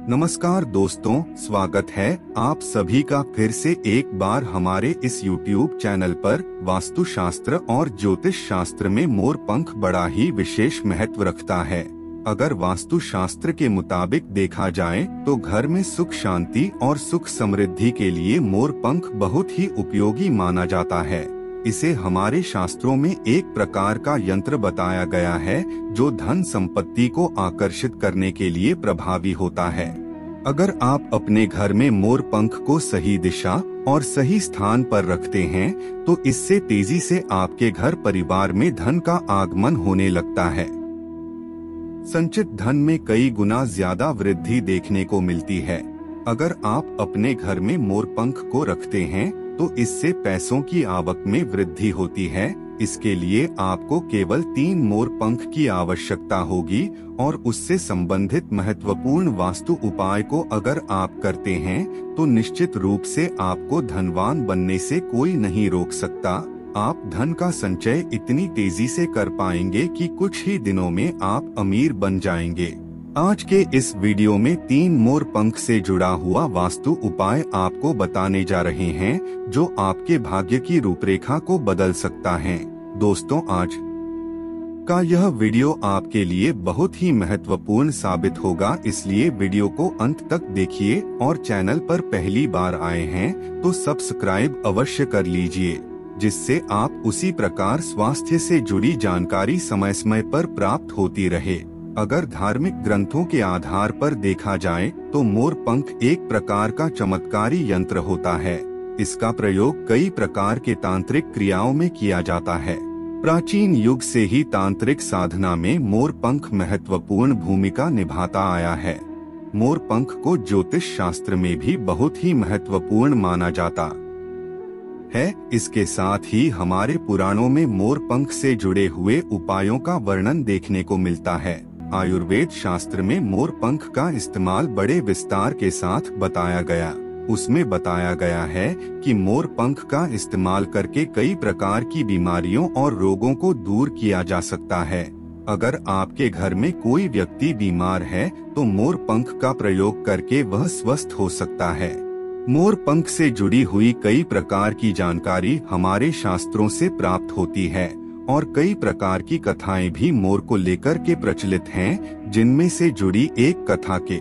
नमस्कार दोस्तों, स्वागत है आप सभी का फिर से एक बार हमारे इस YouTube चैनल पर। वास्तुशास्त्र और ज्योतिष शास्त्र में मोर पंख बड़ा ही विशेष महत्व रखता है। अगर वास्तुशास्त्र के मुताबिक देखा जाए तो घर में सुख शांति और सुख समृद्धि के लिए मोर पंख बहुत ही उपयोगी माना जाता है। इसे हमारे शास्त्रों में एक प्रकार का यंत्र बताया गया है जो धन संपत्ति को आकर्षित करने के लिए प्रभावी होता है। अगर आप अपने घर में मोर पंख को सही दिशा और सही स्थान पर रखते हैं तो इससे तेजी से आपके घर परिवार में धन का आगमन होने लगता है। संचित धन में कई गुना ज्यादा वृद्धि देखने को मिलती है। अगर आप अपने घर में मोर पंख को रखते हैं तो इससे पैसों की आवक में वृद्धि होती है। इसके लिए आपको केवल 3 मोर पंख की आवश्यकता होगी और उससे संबंधित महत्वपूर्ण वास्तु उपाय को अगर आप करते हैं तो निश्चित रूप से आपको धनवान बनने से कोई नहीं रोक सकता। आप धन का संचय इतनी तेजी से कर पाएंगे कि कुछ ही दिनों में आप अमीर बन जाएंगे। आज के इस वीडियो में 3 मोर पंख से जुड़ा हुआ वास्तु उपाय आपको बताने जा रहे हैं जो आपके भाग्य की रूपरेखा को बदल सकता है। दोस्तों, आज का यह वीडियो आपके लिए बहुत ही महत्वपूर्ण साबित होगा, इसलिए वीडियो को अंत तक देखिए और चैनल पर पहली बार आए हैं तो सब्सक्राइब अवश्य कर लीजिए, जिससे आप उसी प्रकार स्वास्थ्य से जुड़ी जानकारी समय समय पर प्राप्त होती रहे। अगर धार्मिक ग्रंथों के आधार पर देखा जाए तो मोर पंख एक प्रकार का चमत्कारी यंत्र होता है। इसका प्रयोग कई प्रकार के तांत्रिक क्रियाओं में किया जाता है। प्राचीन युग से ही तांत्रिक साधना में मोर पंख महत्वपूर्ण भूमिका निभाता आया है। मोर पंख को ज्योतिष शास्त्र में भी बहुत ही महत्वपूर्ण माना जाता है। इसके साथ ही हमारे पुराणों में मोर पंख से जुड़े हुए उपायों का वर्णन देखने को मिलता है। आयुर्वेद शास्त्र में मोर पंख का इस्तेमाल बड़े विस्तार के साथ बताया गया। उसमें बताया गया है कि मोर पंख का इस्तेमाल करके कई प्रकार की बीमारियों और रोगों को दूर किया जा सकता है। अगर आपके घर में कोई व्यक्ति बीमार है तो मोर पंख का प्रयोग करके वह स्वस्थ हो सकता है। मोर पंख से जुड़ी हुई कई प्रकार की जानकारी हमारे शास्त्रों से प्राप्त होती है और कई प्रकार की कथाएं भी मोर को लेकर के प्रचलित हैं, जिनमें से जुड़ी एक कथा के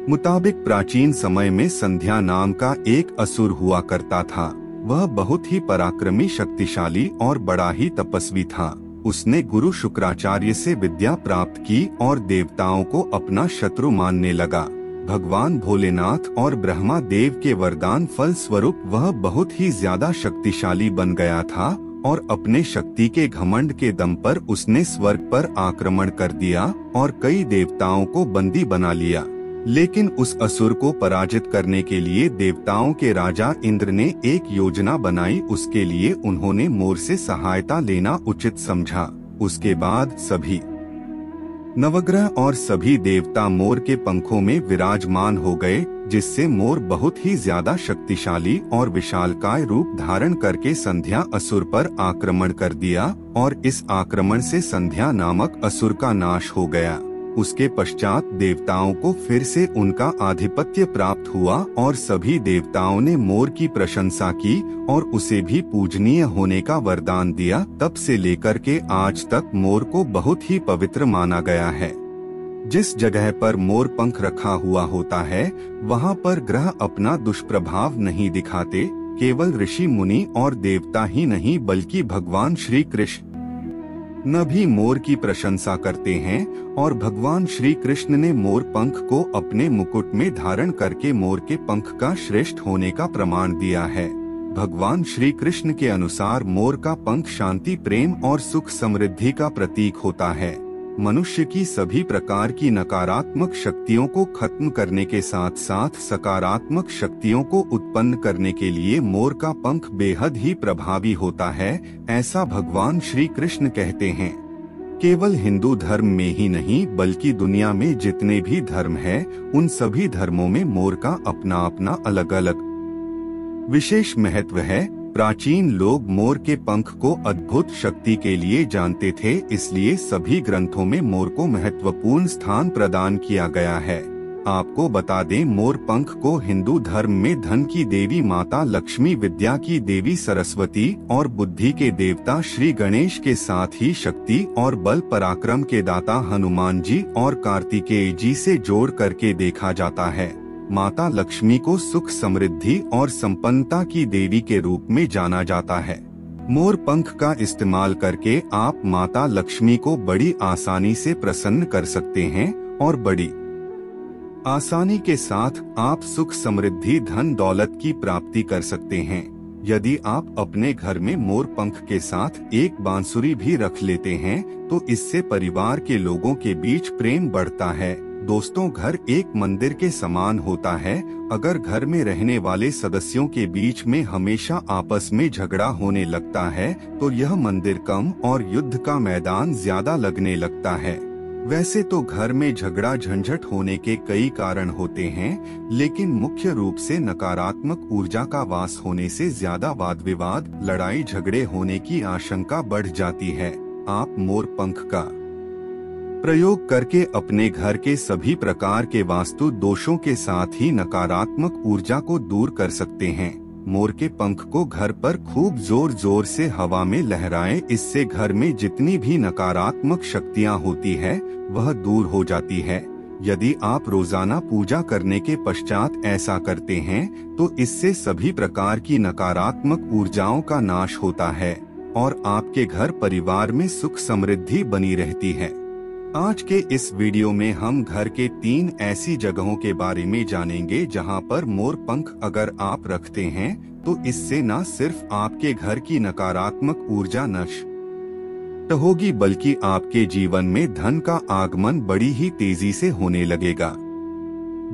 मुताबिक प्राचीन समय में संध्या नाम का एक असुर हुआ करता था। वह बहुत ही पराक्रमी, शक्तिशाली और बड़ा ही तपस्वी था। उसने गुरु शुक्राचार्य से विद्या प्राप्त की और देवताओं को अपना शत्रु मानने लगा। भगवान भोलेनाथ और ब्रह्मा देव के वरदान फल स्वरूप वह बहुत ही ज्यादा शक्तिशाली बन गया था और अपने शक्ति के घमंड के दम पर उसने स्वर्ग पर आक्रमण कर दिया और कई देवताओं को बंदी बना लिया। लेकिन उस असुर को पराजित करने के लिए देवताओं के राजा इंद्र ने एक योजना बनाई। उसके लिए उन्होंने मोर से सहायता लेना उचित समझा। उसके बाद सभी नवग्रह और सभी देवता मोर के पंखों में विराजमान हो गए, जिससे मोर बहुत ही ज्यादा शक्तिशाली और विशालकाय रूप धारण करके संध्या असुर पर आक्रमण कर दिया और इस आक्रमण से संध्या नामक असुर का नाश हो गया। उसके पश्चात देवताओं को फिर से उनका आधिपत्य प्राप्त हुआ और सभी देवताओं ने मोर की प्रशंसा की और उसे भी पूजनीय होने का वरदान दिया। तब से लेकर के आज तक मोर को बहुत ही पवित्र माना गया है। जिस जगह पर मोर पंख रखा हुआ होता है वहाँ पर ग्रह अपना दुष्प्रभाव नहीं दिखाते। केवल ऋषि मुनि और देवता ही नहीं बल्कि भगवान श्री कृष्ण न भी मोर की प्रशंसा करते हैं और भगवान श्री कृष्ण ने मोर पंख को अपने मुकुट में धारण करके मोर के पंख का श्रेष्ठ होने का प्रमाण दिया है। भगवान श्री कृष्ण के अनुसार मोर का पंख शांति, प्रेम और सुख समृद्धि का प्रतीक होता है। मनुष्य की सभी प्रकार की नकारात्मक शक्तियों को खत्म करने के साथ साथ सकारात्मक शक्तियों को उत्पन्न करने के लिए मोर का पंख बेहद ही प्रभावी होता है, ऐसा भगवान श्री कृष्ण कहते हैं। केवल हिंदू धर्म में ही नहीं बल्कि दुनिया में जितने भी धर्म हैं, उन सभी धर्मों में मोर का अपना अपना अलग अलग विशेष महत्व है। प्राचीन लोग मोर के पंख को अद्भुत शक्ति के लिए जानते थे, इसलिए सभी ग्रंथों में मोर को महत्वपूर्ण स्थान प्रदान किया गया है। आपको बता दें, मोर पंख को हिंदू धर्म में धन की देवी माता लक्ष्मी, विद्या की देवी सरस्वती और बुद्धि के देवता श्री गणेश के साथ ही शक्ति और बल पराक्रम के दाता हनुमान जी और कार्तिकेय जी से जोड़ करके देखा जाता है। माता लक्ष्मी को सुख, समृद्धि और संपन्नता की देवी के रूप में जाना जाता है। मोर पंख का इस्तेमाल करके आप माता लक्ष्मी को बड़ी आसानी से प्रसन्न कर सकते हैं और बड़ी आसानी के साथ आप सुख, समृद्धि, धन दौलत की प्राप्ति कर सकते हैं। यदि आप अपने घर में मोर पंख के साथ एक बांसुरी भी रख लेते हैं तो इससे परिवार के लोगों के बीच प्रेम बढ़ता है। दोस्तों, घर एक मंदिर के समान होता है। अगर घर में रहने वाले सदस्यों के बीच में हमेशा आपस में झगड़ा होने लगता है तो यह मंदिर कम और युद्ध का मैदान ज्यादा लगने लगता है। वैसे तो घर में झगड़ा झंझट होने के कई कारण होते हैं, लेकिन मुख्य रूप से नकारात्मक ऊर्जा का वास होने से ज्यादा वाद विवाद, लड़ाई झगड़े होने की आशंका बढ़ जाती है। आप मोर पंख का प्रयोग करके अपने घर के सभी प्रकार के वास्तु दोषों के साथ ही नकारात्मक ऊर्जा को दूर कर सकते हैं। मोर के पंख को घर पर खूब जोर जोर से हवा में लहराएं। इससे घर में जितनी भी नकारात्मक शक्तियां होती है वह दूर हो जाती है। यदि आप रोजाना पूजा करने के पश्चात ऐसा करते हैं तो इससे सभी प्रकार की नकारात्मक ऊर्जाओं का नाश होता है और आपके घर परिवार में सुख समृद्धि बनी रहती है। आज के इस वीडियो में हम घर के 3 ऐसी जगहों के बारे में जानेंगे जहां पर मोर पंख अगर आप रखते हैं तो इससे न सिर्फ आपके घर की नकारात्मक ऊर्जा नष्ट होगी बल्कि आपके जीवन में धन का आगमन बड़ी ही तेजी से होने लगेगा।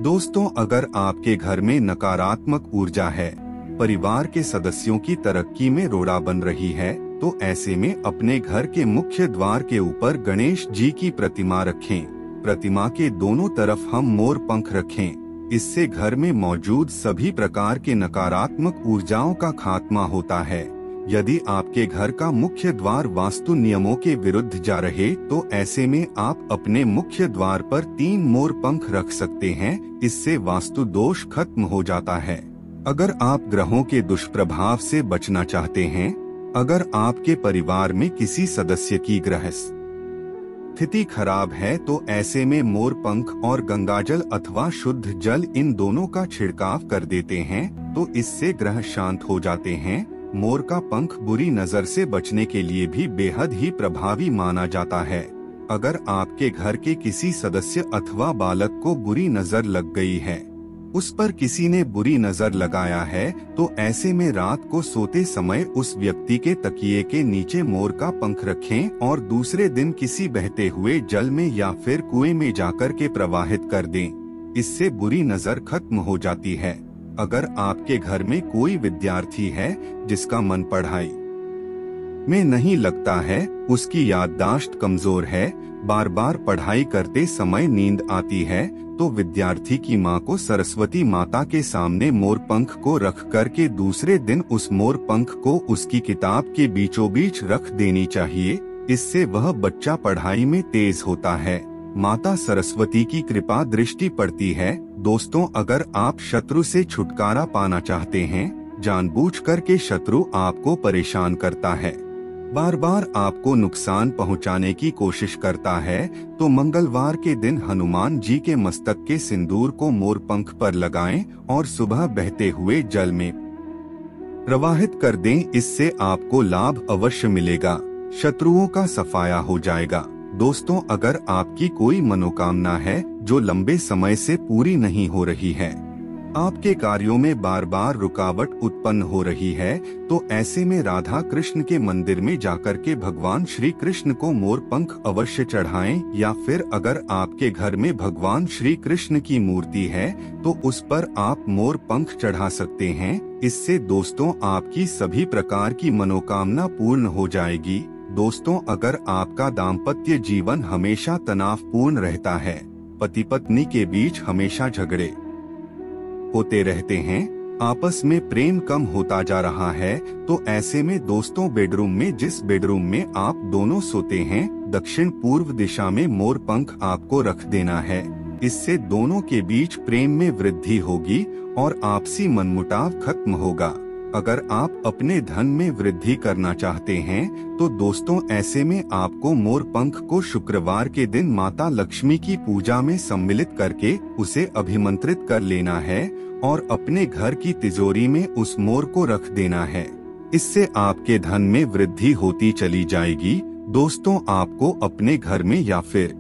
दोस्तों, अगर आपके घर में नकारात्मक ऊर्जा है, परिवार के सदस्यों की तरक्की में रोड़ा बन रही है, तो ऐसे में अपने घर के मुख्य द्वार के ऊपर गणेश जी की प्रतिमा रखें। प्रतिमा के दोनों तरफ हम मोर पंख रखें। इससे घर में मौजूद सभी प्रकार के नकारात्मक ऊर्जाओं का खात्मा होता है। यदि आपके घर का मुख्य द्वार वास्तु नियमों के विरुद्ध जा रहे तो ऐसे में आप अपने मुख्य द्वार पर 3 मोर पंख रख सकते हैं। इससे वास्तु दोष खत्म हो जाता है। अगर आप ग्रहों के दुष्प्रभाव से बचना चाहते हैं, अगर आपके परिवार में किसी सदस्य की ग्रह स्थिति खराब है तो ऐसे में मोर पंख और गंगाजल अथवा शुद्ध जल, इन दोनों का छिड़काव कर देते हैं तो इससे ग्रह शांत हो जाते हैं। मोर का पंख बुरी नजर से बचने के लिए भी बेहद ही प्रभावी माना जाता है। अगर आपके घर के किसी सदस्य अथवा बालक को बुरी नजर लग गई है, उस पर किसी ने बुरी नजर लगाया है, तो ऐसे में रात को सोते समय उस व्यक्ति के तकिए के नीचे मोर का पंख रखें और दूसरे दिन किसी बहते हुए जल में या फिर कुएं में जाकर के प्रवाहित कर दें। इससे बुरी नजर खत्म हो जाती है। अगर आपके घर में कोई विद्यार्थी है जिसका मन पढ़ाई में नहीं लगता है, उसकी याददाश्त कमजोर है, बार बार पढ़ाई करते समय नींद आती है, तो विद्यार्थी की माँ को सरस्वती माता के सामने मोर पंख को रख करके दूसरे दिन उस मोर पंख को उसकी किताब के बीचों बीच रख देनी चाहिए। इससे वह बच्चा पढ़ाई में तेज होता है। माता सरस्वती की कृपा दृष्टि पड़ती है। दोस्तों, अगर आप शत्रु से छुटकारा पाना चाहते हैं, जानबूझकर के शत्रु आपको परेशान करता है, बार बार आपको नुकसान पहुंचाने की कोशिश करता है, तो मंगलवार के दिन हनुमान जी के मस्तक के सिंदूर को मोर पंख पर लगाएं और सुबह बहते हुए जल में प्रवाहित कर दें। इससे आपको लाभ अवश्य मिलेगा, शत्रुओं का सफाया हो जाएगा। दोस्तों, अगर आपकी कोई मनोकामना है जो लंबे समय से पूरी नहीं हो रही है, आपके कार्यों में बार बार रुकावट उत्पन्न हो रही है, तो ऐसे में राधा कृष्ण के मंदिर में जाकर के भगवान श्री कृष्ण को मोर पंख अवश्य चढ़ाएं, या फिर अगर आपके घर में भगवान श्री कृष्ण की मूर्ति है तो उस पर आप मोर पंख चढ़ा सकते हैं। इससे दोस्तों आपकी सभी प्रकार की मनोकामना पूर्ण हो जाएगी। दोस्तों, अगर आपका दाम्पत्य जीवन हमेशा तनावपूर्ण रहता है, पति पत्नी के बीच हमेशा झगड़े होते रहते हैं, आपस में प्रेम कम होता जा रहा है, तो ऐसे में दोस्तों बेडरूम में, जिस बेडरूम में आप दोनों सोते हैं, दक्षिण पूर्व दिशा में मोर पंख आपको रख देना है। इससे दोनों के बीच प्रेम में वृद्धि होगी और आपसी मनमुटाव खत्म होगा। अगर आप अपने धन में वृद्धि करना चाहते हैं तो दोस्तों ऐसे में आपको मोर पंख को शुक्रवार के दिन माता लक्ष्मी की पूजा में सम्मिलित करके उसे अभिमंत्रित कर लेना है और अपने घर की तिजोरी में उस मोर को रख देना है। इससे आपके धन में वृद्धि होती चली जाएगी। दोस्तों आपको अपने घर में या फिर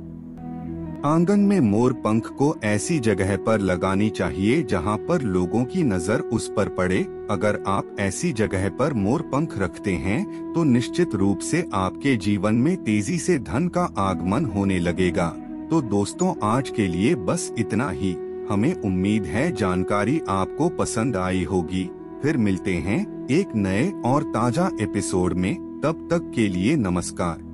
आंगन में मोर पंख को ऐसी जगह पर लगानी चाहिए जहां पर लोगों की नजर उस पर पड़े। अगर आप ऐसी जगह पर मोर पंख रखते हैं तो निश्चित रूप से आपके जीवन में तेजी से धन का आगमन होने लगेगा। तो दोस्तों आज के लिए बस इतना ही। हमें उम्मीद है जानकारी आपको पसंद आई होगी। फिर मिलते हैं एक नए और ताजा एपिसोड में। तब तक के लिए नमस्कार।